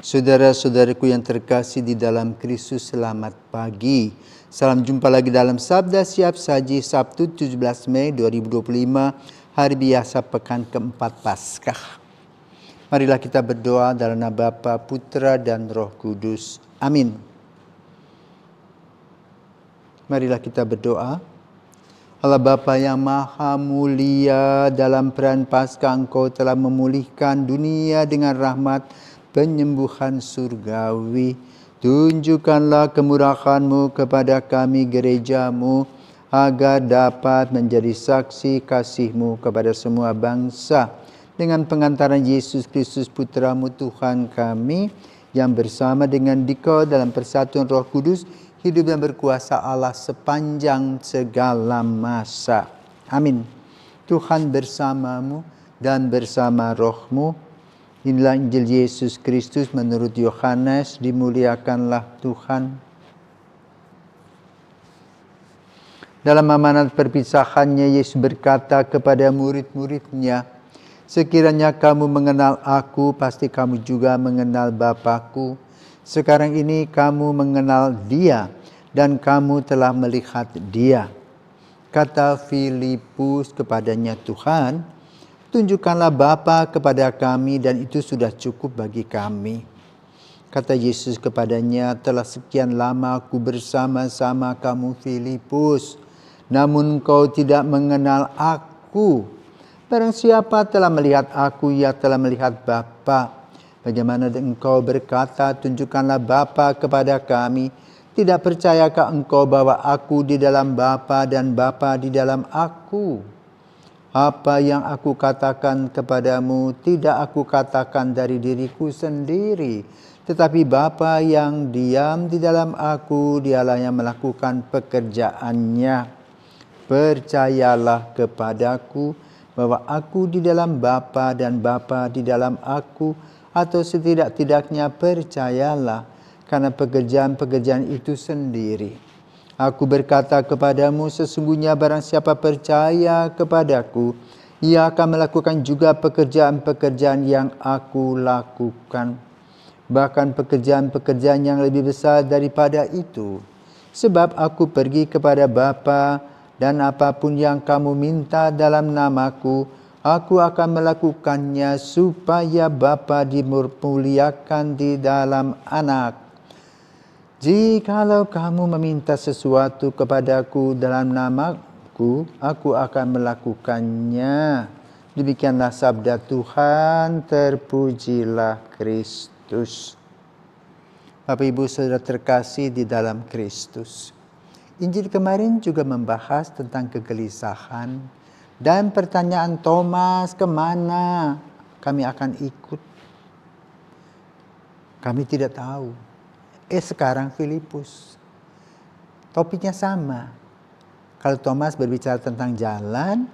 Saudara-saudaraku yang terkasih di dalam Kristus, selamat pagi. Salam jumpa lagi dalam Sabda Siap Saji Sabtu 17 Mei 2025, hari biasa pekan keempat Paskah. Marilah kita berdoa dalam nama Bapa, Putra, dan Roh Kudus. Amin. Marilah kita berdoa. Allah Bapa yang Maha Mulia, dalam peran Paskah Engkau telah memulihkan dunia dengan rahmat penyembuhan surgawi. Tunjukkanlah kemurahan-Mu kepada kami gereja-Mu, agar dapat menjadi saksi kasih-Mu kepada semua bangsa. Dengan pengantaran Yesus Kristus Putra-Mu Tuhan kami, yang bersama dengan Dikau dalam persatuan Roh Kudus, hidup dan berkuasa Allah sepanjang segala masa. Amin. Tuhan bersamamu dan bersama rohmu. Inilah Injil Yesus Kristus menurut Yohanes. Dimuliakanlah Tuhan. Dalam amanat perpisahannya, Yesus berkata kepada murid-muridnya, "Sekiranya kamu mengenal aku, pasti kamu juga mengenal Bapa-Ku. Sekarang ini kamu mengenal Dia, dan kamu telah melihat Dia." Kata Filipus kepadanya, "Tuhan, tunjukkanlah Bapa kepada kami, dan itu sudah cukup bagi kami." Kata Yesus kepadanya, "Telah sekian lama aku bersama-sama kamu, Filipus, namun kau tidak mengenal aku. Barang siapa telah melihat aku, ia telah melihat Bapa. Bagaimana engkau berkata, 'Tunjukkanlah Bapa kepada kami'? Tidak percayakah engkau bahwa aku di dalam Bapa dan Bapa di dalam aku? Apa yang aku katakan kepadamu, tidak aku katakan dari diriku sendiri, tetapi Bapa yang diam di dalam aku, Dialah yang melakukan pekerjaannya. Percayalah kepadaku bahwa aku di dalam Bapa dan Bapa di dalam aku, atau setidak-tidaknya percayalah karena pekerjaan-pekerjaan itu sendiri. Aku berkata kepadamu, sesungguhnya barang siapa percaya kepadaku, ia akan melakukan juga pekerjaan-pekerjaan yang aku lakukan. Bahkan pekerjaan-pekerjaan yang lebih besar daripada itu. Sebab aku pergi kepada Bapa, dan apapun yang kamu minta dalam namaku, aku akan melakukannya supaya Bapa dimuliakan di dalam Anak. Jikalau kamu meminta sesuatu kepadaku dalam namaku, aku akan melakukannya." Demikianlah sabda Tuhan, terpujilah Kristus. Bapak Ibu Saudara terkasih di dalam Kristus. Injil kemarin juga membahas tentang kegelisahan dan pertanyaan Thomas, kemana kami akan ikut? Kami tidak tahu. Sekarang Filipus, topiknya sama. Kalau Thomas berbicara tentang jalan,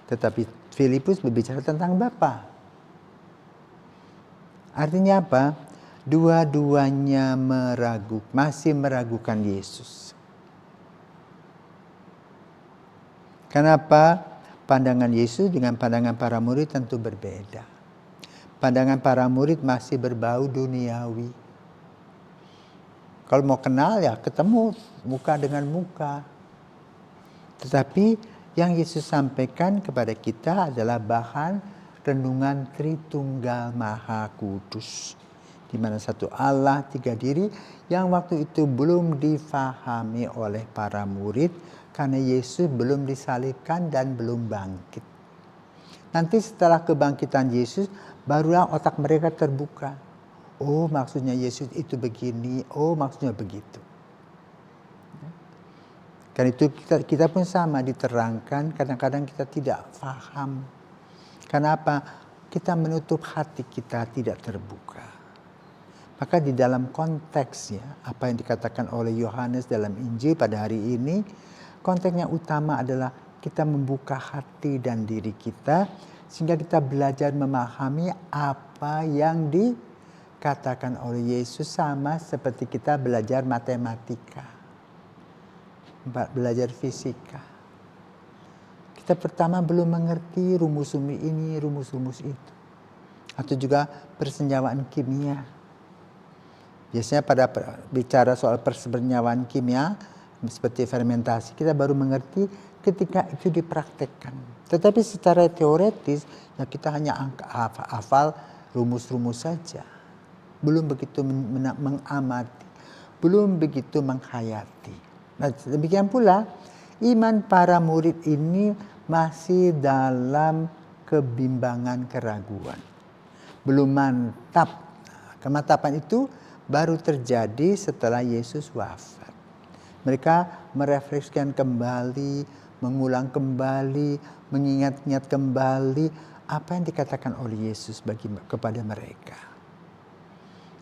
tetapi Filipus berbicara tentang Bapa. Artinya apa? Dua-duanya masih meragukan Yesus. Kenapa? Pandangan Yesus dengan pandangan para murid tentu berbeda. Pandangan para murid masih berbau duniawi. Kalau mau kenal ya ketemu muka dengan muka. Tetapi yang Yesus sampaikan kepada kita adalah bahan renungan Tritunggal Maha Kudus. Di mana satu Allah, tiga diri, yang waktu itu belum difahami oleh para murid karena Yesus belum disalibkan dan belum bangkit. Nanti setelah kebangkitan Yesus, barulah otak mereka terbuka. Oh, maksudnya Yesus itu begini, oh maksudnya begitu. Karena itu kita pun sama diterangkan, kadang-kadang kita tidak paham. Kenapa? Kita menutup hati kita, tidak terbuka. Maka di dalam konteksnya, apa yang dikatakan oleh Yohanes dalam Injil pada hari ini, konteksnya utama adalah kita membuka hati dan diri kita, sehingga kita belajar memahami apa yang dikatakan oleh Yesus, sama seperti kita belajar matematika, belajar fisika. Kita pertama belum mengerti rumus-rumus ini, rumus-rumus itu. Atau juga persenjawaan kimia. Biasanya pada bicara soal persenyawaan kimia, seperti fermentasi, kita baru mengerti ketika itu dipraktekkan. Tetapi secara teoretis, ya kita hanya hafal rumus-rumus saja. Belum begitu mengamati, belum begitu menghayati. Nah, demikian pula, iman para murid ini masih dalam kebimbangan, keraguan. Belum mantap. Kemantapan itu baru terjadi setelah Yesus wafat. Mereka merefleksikan kembali, mengulang kembali, mengingat-ingat kembali apa yang dikatakan oleh Yesus kepada mereka.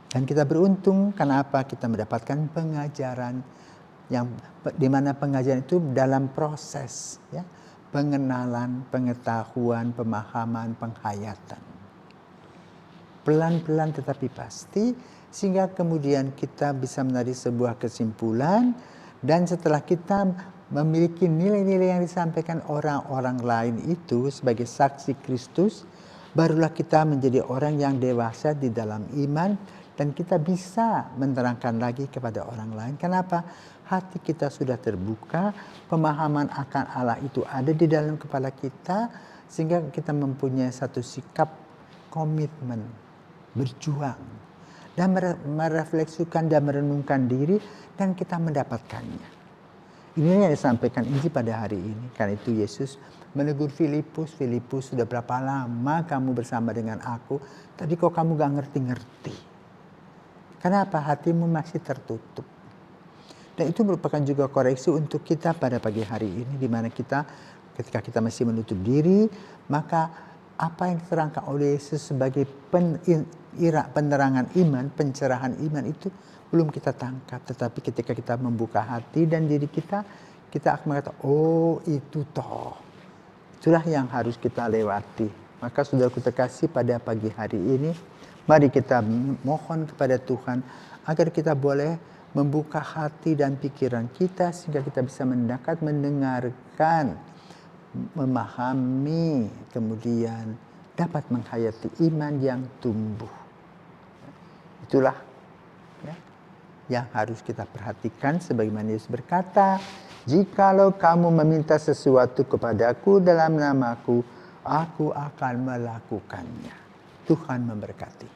Dan kita beruntung karena apa? Kita mendapatkan pengajaran yang di mana pengajaran itu dalam proses, ya, pengenalan, pengetahuan, pemahaman, penghayatan. Pelan-pelan tetapi pasti, sehingga kemudian kita bisa menarik sebuah kesimpulan, dan setelah kita memiliki nilai-nilai yang disampaikan orang-orang lain itu sebagai saksi Kristus, barulah kita menjadi orang yang dewasa di dalam iman, dan kita bisa menerangkan lagi kepada orang lain. Kenapa? Hati kita sudah terbuka, pemahaman akan Allah itu ada di dalam kepala kita, sehingga kita mempunyai satu sikap komitmen, berjuang, dan merefleksikan dan merenungkan diri, dan kita mendapatkannya. Ini yang disampaikan Injil pada hari ini. Karena itu Yesus menegur Filipus, Filipus, sudah berapa lama kamu bersama dengan aku, tapi kok kamu gak ngerti-ngerti. Kenapa? Hatimu masih tertutup. Dan itu merupakan juga koreksi untuk kita pada pagi hari ini, di mana kita ketika kita masih menutup diri, maka apa yang diterangkan oleh Yesus sebagai penerangan iman, pencerahan iman itu belum kita tangkap. Tetapi ketika kita membuka hati dan diri kita akan mengatakan, oh itu toh. Itulah yang harus kita lewati. Maka saudaraku terkasih, pada pagi hari ini, mari kita mohon kepada Tuhan agar kita boleh membuka hati dan pikiran kita, sehingga kita bisa mendengarkan, memahami, kemudian dapat menghayati iman yang tumbuh. Itulah ya, yang harus kita perhatikan, sebagaimana Yesus berkata, jikalau kamu meminta sesuatu kepadaku dalam namaku, aku akan melakukannya. Tuhan memberkati.